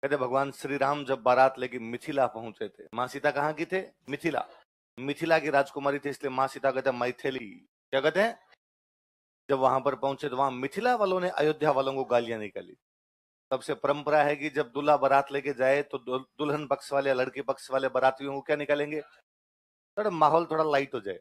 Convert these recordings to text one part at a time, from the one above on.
कहते भगवान श्री राम जब बारात लेके मिथिला पहुंचे थे, माँ सीता कहाँ की थे? मिथिला। मिथिला की राजकुमारी थी, इसलिए माँ सीता कहते मैथिली। क्या कहते हैं? जब वहां पर पहुंचे तो वहां मिथिला वालों ने अयोध्या वालों को गालियां निकाली। तब से परंपरा है कि जब दूल्हा बारात लेके जाए तो दुल्हन पक्ष वाले या लड़की पक्ष वाले बारातियों को क्या निकालेंगे? थोड़ा माहौल थोड़ा लाइट हो जाए,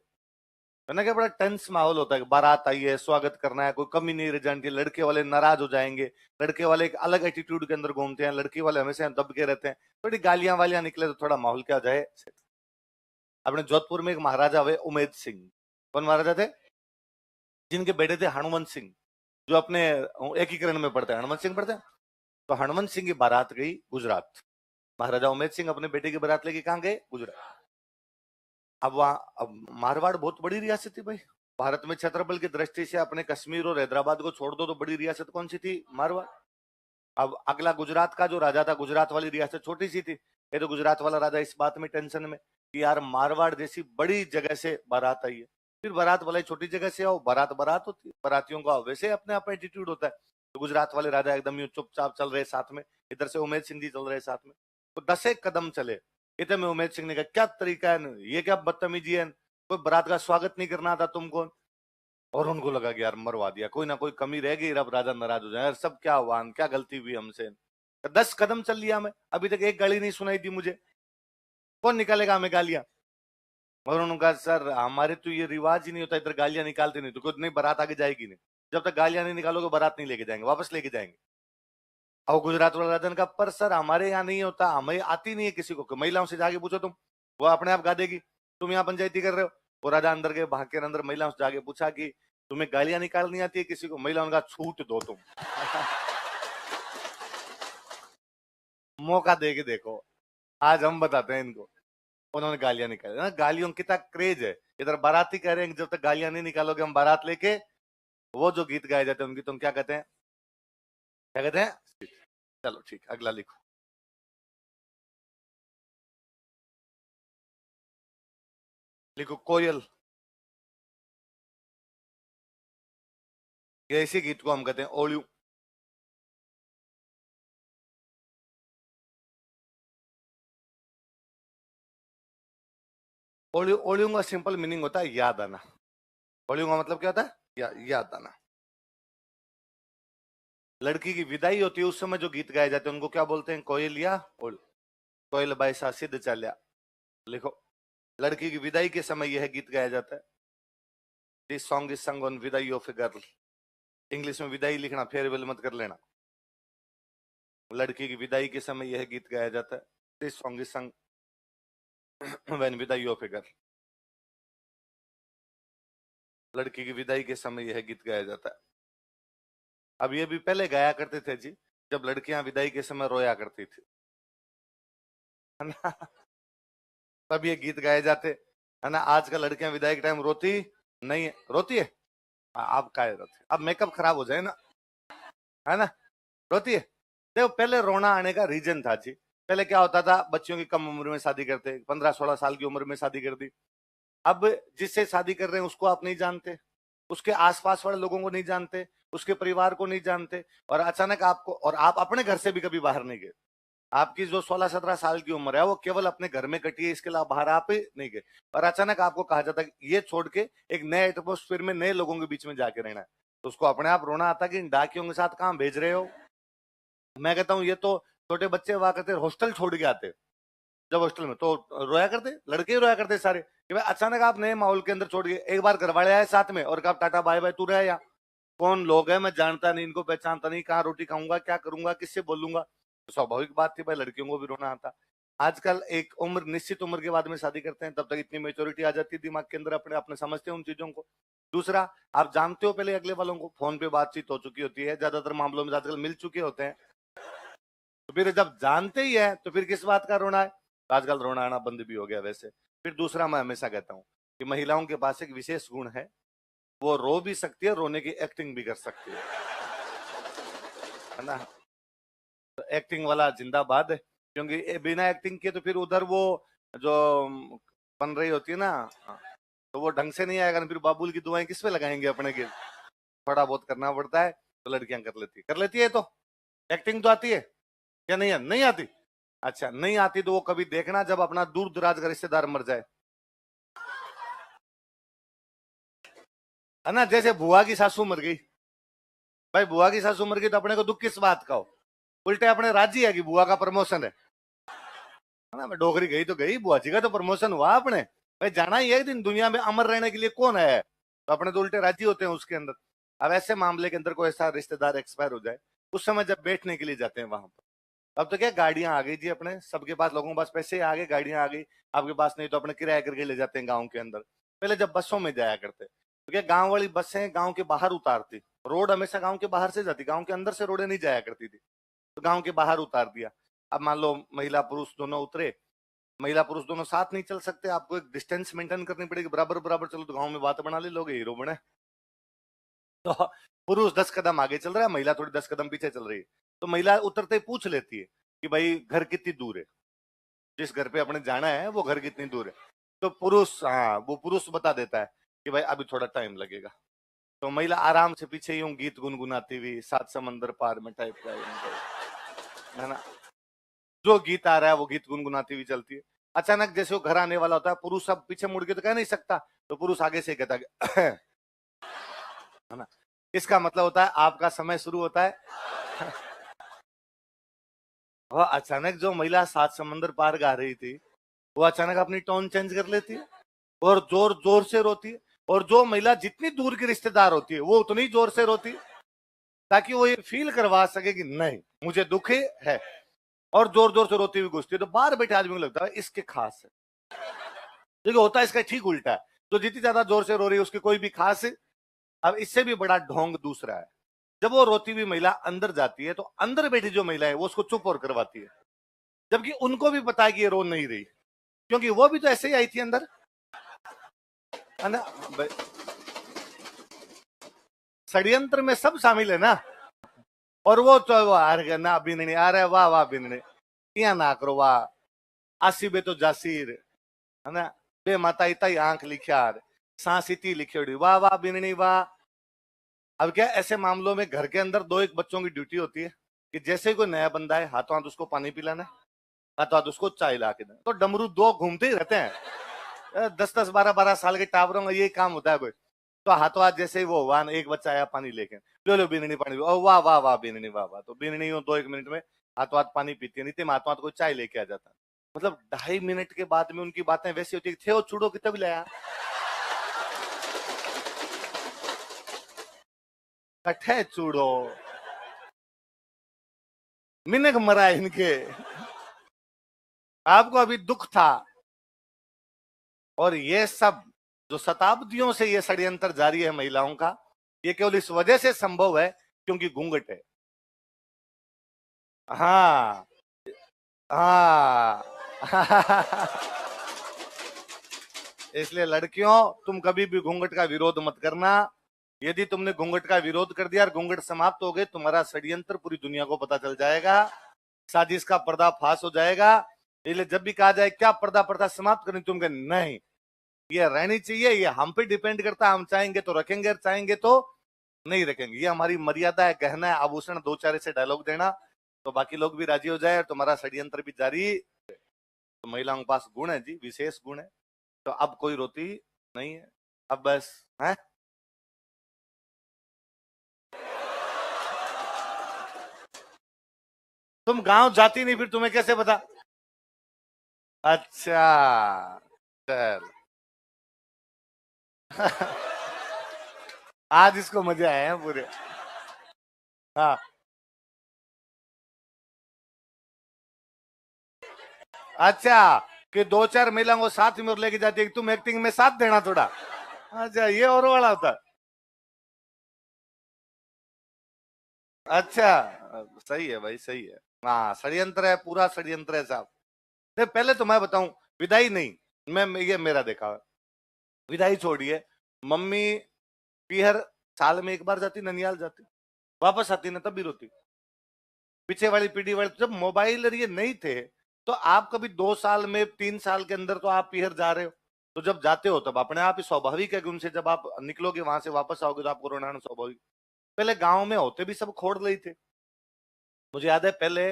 है ना? क्या बड़ा टेंस माहौल होता है, बारात आई है, स्वागत करना है, कोई कमी नहीं रह जानी चाहिए, लड़के वाले नाराज हो जाएंगे। लड़के वाले एक अलग एटीट्यूड के अंदर घूमते हैं, लड़की वाले हमेशा दब के रहते हैं। थोड़ी गालियां वालियां निकले तो थोड़ा माहौल क्या हो जाए। अपने जोधपुर में एक महाराजा हुए उमेद सिंह। कौन महाराजा थे? जिनके बेटे थे हनुमंत सिंह, जो अपने एकीकरण में पढ़ते हैं, हनुमंत सिंह पढ़ते हैं। तो हनुमंत सिंह की बारात गई गुजरात। महाराजा उमेद सिंह अपने बेटे की बारात लेके कहाँ गए? गुजरात। अब वहां, अब मारवाड़ बहुत बड़ी रियासत थी भाई। भारत में क्षेत्रफल की दृष्टि से अपने कश्मीर और हैदराबाद को छोड़ दो तो बड़ी रियासत कौन सी थी? मारवाड़। अब अगला गुजरात का जो राजा था, गुजरात वाली रियासत छोटी सी थी। ये तो गुजरात वाला राजा इस बात में टेंशन में कि यार मारवाड़ जैसी बड़ी जगह से बारात आई है, फिर बारात वाले छोटी जगह से आओ, बारात बारात होती है, बारातियों का वैसे अपने आप एटीट्यूड होता है। तो गुजरात वाले राजा एकदम यूं चुपचाप चल रहे साथ में, इधर से उमेद सिंह जी चल रहे साथ में। तो 10 कदम चले, इतने में उमेद सिंह ने कहा क्या तरीका है, ये क्या बदतमीजी है, कोई बारात का स्वागत नहीं करना था तुमको? और उनको लगा कि यार मरवा दिया, कोई ना कोई कमी रह गई, अब राजा नाराज हो जाए, सब क्या हुआ, क्या गलती हुई हमसे। 10 कदम चल लिया मैं, अभी तक एक गाली नहीं सुनाई दी मुझे, कौन निकालेगा हमें गालियां? मगर उन्होंने कहा सर हमारे तो ये रिवाज ही नहीं होता, इधर गालियां निकालते नहीं, तो कुछ नहीं, बारात आगे जाएगी नहीं, जब तक गालियां नहीं निकालोगे बारात नहीं लेके जाएंगे, वापस लेके जाएंगे। और गुजरात वाला राजन का, पर सर हमारे यहाँ नहीं होता, हमें आती नहीं है किसी को, महिलाओं से जाके पूछो तुम, वो अपने आप गा देगी, तुम यहाँ पंचायती कर रहे हो। वो राजा अंदर के भाग के अंदर महिलाओं से जाके पूछा कि तुम्हें गालियां निकालनी आती है किसी को? महिलाओं का छूट दो तुम। मौका दे के देखो, आज हम बताते हैं इनको। उन्होंने गालियां निकाली ना, गालियों की कितना क्रेज है। इधर बाराती कह रहे हैं जब तक गालियां नहीं निकालोगे हम बारात लेके, वो जो गीत गाए जाते हैं उनकी तुम क्या कहते हैं? क्या कहते हैं? चलो ठीक, अगला लिखो। लिखो कोयल। ये इसी गीत को हम कहते हैं ओलियू। ओलियू, ओलियू का सिंपल मीनिंग होता है याद आना। ओलियू का मतलब क्या होता है? याद आना। लड़की की विदाई होती है उस समय जो गीत गाए जाते हैं उनको क्या बोलते हैं? कोयल या ओलियू। कोयल बैसा सिद्ध चाल्या। लिखो, लड़की की विदाई के समय यह गीत गाया जाता है। दिस सॉन्ग इज संग ऑन विदाई ऑफ ए गर्ल। इंग्लिश में विदाई लिखना, फेयरवेल मत कर लेना। लड़की की विदाई के समय यह गीत गाया जाता है। दिस सॉन्ग इज संग व्हेन विदाई ऑफ ए गर्ल। लड़की की विदाई के समय यह गीत गाया जाता है। अब ये भी पहले गाया करते थे जी, जब लड़कियां विदाई के समय रोया करती थी, है ना? तब ये गीत गाए जाते, है ना? आजकल लड़कियां विदाई के टाइम रोती नहीं है, रोती है? अब का रोती, अब मेकअप खराब हो जाए ना, है ना? रोती है। देखो पहले रोना आने का रीजन था जी। पहले क्या होता था, बच्चियों की कम उम्र में शादी करते, 15-16 साल की उम्र में शादी कर दी। अब जिससे शादी कर रहे हैं उसको आप नहीं जानते, उसके आसपास वाले लोगों को नहीं जानते, उसके परिवार को नहीं जानते, और अचानक आपको, और आप अपने घर से भी कभी बाहर नहीं गए, आपकी जो 16-17 साल की उम्र है वो केवल अपने घर में कटी है, इसके अलावा बाहर आप नहीं गए, और अचानक आपको कहा जाता है कि ये छोड़ के एक नए एटमोस्फेयर में नए लोगों के बीच में जाके रहना है, तो उसको अपने आप रोना आता है कि इन डाकियों के साथ कहां भेज रहे हो। मैं कहता हूँ ये तो छोटे बच्चे हुआ करते हॉस्टल छोड़ के आते, जब हॉस्टल में तो रोया करते, लड़के ही रोया करते सारे, कि भाई अचानक आप नए माहौल के अंदर छोड़ के, एक बार घर वाले आए साथ में और कहा टाटा बाय बाय, तू रहे या कौन लोग है, मैं जानता नहीं इनको, पहचानता नहीं, कहाँ रोटी खाऊंगा, क्या करूंगा, किससे बोलूंगा। तो स्वाभाविक बात थी भाई, लड़कियों को भी रोना आता। आजकल एक उम्र, निश्चित उम्र के बाद में शादी करते हैं, तब तक इतनी मेच्योरिटी आ जाती है दिमाग के अंदर, अपने अपने समझते हैं उन चीजों को। दूसरा, आप जानते हो पहले अगले वालों को, फोन पे बातचीत हो चुकी होती है, ज्यादातर मामलों में आजकल मिल चुके होते हैं, तो फिर जब जानते ही है तो फिर किस बात का रोना है? तो आजकल रोना आना बंद भी हो गया वैसे। फिर दूसरा, मैं हमेशा कहता हूँ कि महिलाओं के पास एक विशेष गुण है, वो रो भी सकती है, रोने की एक्टिंग भी कर सकती है ना? तो एक्टिंग वाला जिंदाबाद है, क्योंकि बिना एक्टिंग के तो फिर उधर वो जो बन रही होती है ना, तो वो ढंग से नहीं आएगा ना, फिर बाबुल की दुआएं किस पे लगाएंगे अपने के? थोड़ा बहुत करना पड़ता है, तो लड़कियां कर लेती है तो एक्टिंग तो आती है। क्या नहीं नहीं आती? अच्छा नहीं आती तो वो कभी देखना जब अपना दूर दराज का रिश्तेदार मर जाए, है ना। जैसे बुआ की सासू मर गई, भाई बुआ की सासू मर गई तो अपने को दुख किस बात का हो? उल्टे अपने राजी है कि बुआ का प्रमोशन है ना। मैं डोगरी गई तो गई, बुआ जी का तो प्रमोशन हुआ अपने, भाई जाना ही है एक दिन, दुनिया में अमर रहने के लिए कौन है, तो अपने तो उल्टे राजी होते हैं उसके अंदर। अब ऐसे मामले के अंदर कोई ऐसा रिश्तेदार एक्सपायर हो जाए, उस समय जब बैठने के लिए जाते हैं वहां पर, अब तो क्या गाड़ियां आ गई जी, अपने सबके पास, लोगों के पास पैसे आ गए, गाड़ियां आ गई। आपके पास नहीं तो अपने किराया करके ले जाते हैं गाँव के अंदर। पहले जब बसों में जाया करते तो क्या गाँव वाली बसें गाँव के बाहर उतारती, रोड हमेशा गाँव के बाहर से जाती, गाँव के अंदर से रोडें नहीं जाया करती थी, तो गाँव के बाहर उतार दिया। अब मान लो महिला पुरुष दोनों उतरे, महिला पुरुष दोनों साथ नहीं चल सकते, आपको एक डिस्टेंस मेंटेन करनी पड़ेगी, बराबर बराबर चलो तो गाँव में बात बना ले, लोग हीरो बने। तो पुरुष 10 कदम आगे चल रहा है, महिला थोड़ी 10 कदम पीछे चल रही है, तो महिला उतरते ही पूछ लेती है कि भाई घर कितनी दूर है, जिस घर पे अपने जाना है वो घर कितनी दूर है। तो पुरुष, हाँ वो पुरुष बता देता है कि भाई अभी थोड़ा टाइम लगेगा। तो महिला आराम से पीछे यूं गीत गुनगुनाती हुई, सात समंदर पार में टाइप का, है ना, जो गीत आ रहा है वो गीत गुनगुनाती हुई चलती है। अचानक जैसे वो घर आने वाला होता है, पुरुष अब पीछे मुड़ के तो कह नहीं सकता, तो पुरुष आगे से कहता है है ना, इसका मतलब होता है आपका समय शुरू होता है। वह अचानक जो महिला सात समंदर पार गा रही थी, वो अचानक अपनी टोन चेंज कर लेती है और जोर जोर से रोती है, और जो महिला जितनी दूर की रिश्तेदार होती है वो उतनी जोर से रोती है, ताकि वो ये फील करवा सके कि नहीं मुझे दुख है, और जोर जोर से रोती हुई घुसती है। तो बाहर बैठे आदमी को लगता है इसके खास है, देखिए होता है इसका ठीक उल्टा है, तो जितनी ज्यादा जोर से रो रही है उसकी कोई भी खास है। अब इससे भी बड़ा ढोंग दूसरा है, जब वो रोती हुई महिला अंदर जाती है तो अंदर बैठी जो महिला है वो उसको चुप और करवाती है, जबकि उनको भी पता है कि ये रो नहीं रही, क्योंकि वो भी तो ऐसे ही आई थी अंदर, है ना। षड्यंत्र में सब शामिल है ना, और वो तो ना बिननी आ रहा है, वाह वाह बिननी, या ना करो वाह, आसीबे तो जासीर, है ना, बे माता इता आंख लिख्यार, सांस इती लिखियोड़ी, वाह वाह बिननी वाह। अब क्या ऐसे मामलों में घर के अंदर दो एक बच्चों की ड्यूटी होती है कि जैसे ही कोई नया बंदा है, हाथों हाथ उसको पानी पिलाना है, हाथों हाथ उसको चाय ला के देना, तो डमरू दो घूमते ही रहते हैं, 10-10 12-12 साल के टावरों का यही काम होता है कोई। तो हाथों हाथ जैसे ही वो हुआ, एक बच्चा आया पानी लेके, लो लो बीननी पानी, ओ वाह वाह वाह बीननी वाह वाह, तो बीननी 2-1 मिनट में हाथों हाथ पानी पीती है, नहीं हाथों हाथ कोई चाय लेके आ जाता, मतलब 2.5 मिनट के बाद में उनकी बातें वैसी होती थे, वो चूड़ो की तब लाया कट्ठे चूड़ो, मिनक मरा इनके, आपको अभी दुख था। और ये सब जो शताब्दियों से ये षड्यंत्र जारी है महिलाओं का, ये केवल इस वजह से संभव है क्योंकि घूंघट है। हाँ हाँ इसलिए लड़कियों, तुम कभी भी घूंघट का विरोध मत करना, यदि तुमने घूंघट का विरोध कर दिया और घूंघट समाप्त हो गए, तुम्हारा षड्यंत्र पूरी दुनिया को पता चल जाएगा, साजिश का पर्दाफाश हो जाएगा। इसलिए जब भी कहा जाए क्या पर्दा प्रथा समाप्त करनी, तुम कहे नहीं, ये रहनी चाहिए, ये हम पे डिपेंड करता है, हम चाहेंगे तो रखेंगे और चाहेंगे तो नहीं रखेंगे, ये हमारी मर्यादा है, गहना है, आभूषण, दो चार ऐसे डायलॉग देना तो बाकी लोग भी राजी हो जाए और तुम्हारा षड्यंत्र भी जारी। तो महिलाओं के पास गुण है जी, विशेष गुण है, तो अब कोई रोती नहीं है, अब बस है। तुम गांव जाती नहीं, फिर तुम्हें कैसे पता? अच्छा चल आज इसको मजे आए हैं पूरे। हाँ अच्छा, कि दो चार महिलाओं को साथ में और लेके जाती है, तुम एक्टिंग में साथ देना थोड़ा, अच्छा ये और वाला होता है। अच्छा सही है भाई, सही है, हाँ षड्यंत्र है, पूरा षड्यंत्र है साहब। नहीं पहले तो मैं बताऊं, विदाई नहीं, ये मेरा देखा है, विदाई छोड़िए, मम्मी पीहर साल में एक बार जाती, ननियाल जाती, वापस आती ना तब भी रोती। पीछे वाली पीढ़ी वाले जब मोबाइल और ये नहीं थे, तो आप कभी 2 साल में 3 साल के अंदर तो आप पीहर जा रहे हो, तो जब जाते हो तब अपने आप ही स्वाभाविक है कि उनसे जब आप निकलोगे वहां से वापस आओगे तो आपको रोना आना स्वाभाविक। पहले गांव में होते भी सब खोड़ रही थे, मुझे याद है पहले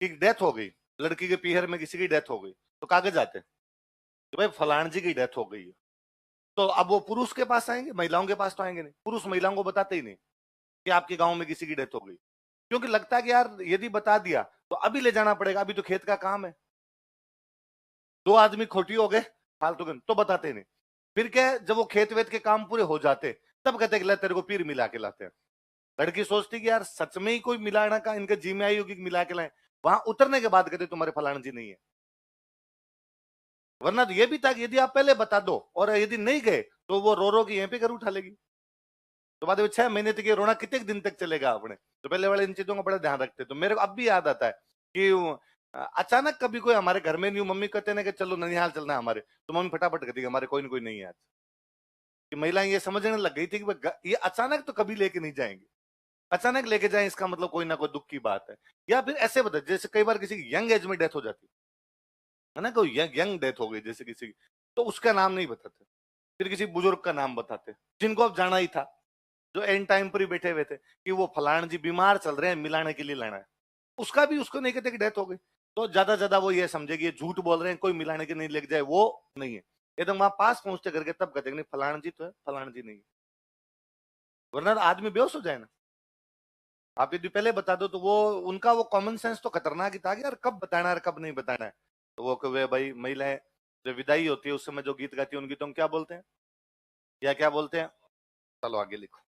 कि डेथ हो गई, लड़की के पीहर में किसी की डेथ हो गई, तो कागज आते कि भाई फलान जी की डेथ हो गई है। तो अब वो पुरुष के पास आएंगे, महिलाओं के पास तो आएंगे नहीं। पुरुष महिलाओं को बताते ही नहीं कि आपके गांव में किसी की डेथ हो गई, क्योंकि लगता है कि यार यदि बता दिया तो अभी ले जाना पड़ेगा, अभी तो खेत का काम है, 2 आदमी खोटी हो गए फालतू के, तो बताते नहीं। फिर क्या है, जब वो खेत वेत के काम पूरे हो जाते तब कहते कि तेरे को पीर मिला के लाते हैं। लड़की सोचती कि यार सच में ही कोई मिलाना का इनके जी में आई होगी, मिला के लाए। वहां उतरने के बाद कहते तुम्हारे फलाना जी नहीं है। वरना तो ये भी था कि यदि आप पहले बता दो और यदि नहीं गए तो वो रो रो के यहीं पे घर उठा लेगी। तो बाद में 6 महीने तक ये रोना कितने दिन तक चलेगा अपने। तो पहले वाले इन चीजों का बड़ा ध्यान रखते। तो मेरे को अब भी याद आता है कि अचानक कभी कोई हमारे घर में नहीं, मम्मी कहते ना कि चलो ननिहाल चलना है हमारे, तो मम्मी फटाफट कहती हमारे कोई ना कोई नहीं है आज। कि महिलाएं ये समझने लग गई थी कि ये अचानक तो कभी लेके नहीं जाएंगे, अचानक लेके जाए इसका मतलब कोई ना कोई दुख की बात है। या फिर ऐसे बता, जैसे कई बार किसी की यंग एज में डेथ हो जाती है ना, कोई यंग डेथ हो गई जैसे किसी की, तो उसका नाम नहीं बताते, फिर किसी बुजुर्ग का नाम बताते जिनको अब जाना ही था, जो एंड टाइम पर ही बैठे हुए थे कि वो फलान जी बीमार चल रहे हैं, मिलाने के लिए लाना है। उसका भी उसको नहीं कहते कि डेथ हो गई, तो ज्यादा ज्यादा वो ये समझे कि ये झूठ बोल रहे हैं, कोई मिलाने के नहीं लेके जाए, वो नहीं है। एकदम वहां पास पहुंचते करके तब कहते नहीं फलान जी तो है, फलान जी नहीं है। वरना आदमी बेहोश हो जाए ना। आप यदि पहले बता दो तो वो उनका वो कॉमन सेंस तो खतरनाक ही था कि यार कब बताना है और कब नहीं बताना है। तो वो वे भाई महिलाएं जो विदाई होती है उस समय जो गीत गाती है उन गीतों को क्या बोलते हैं, या क्या बोलते हैं, चलो आगे लिखो।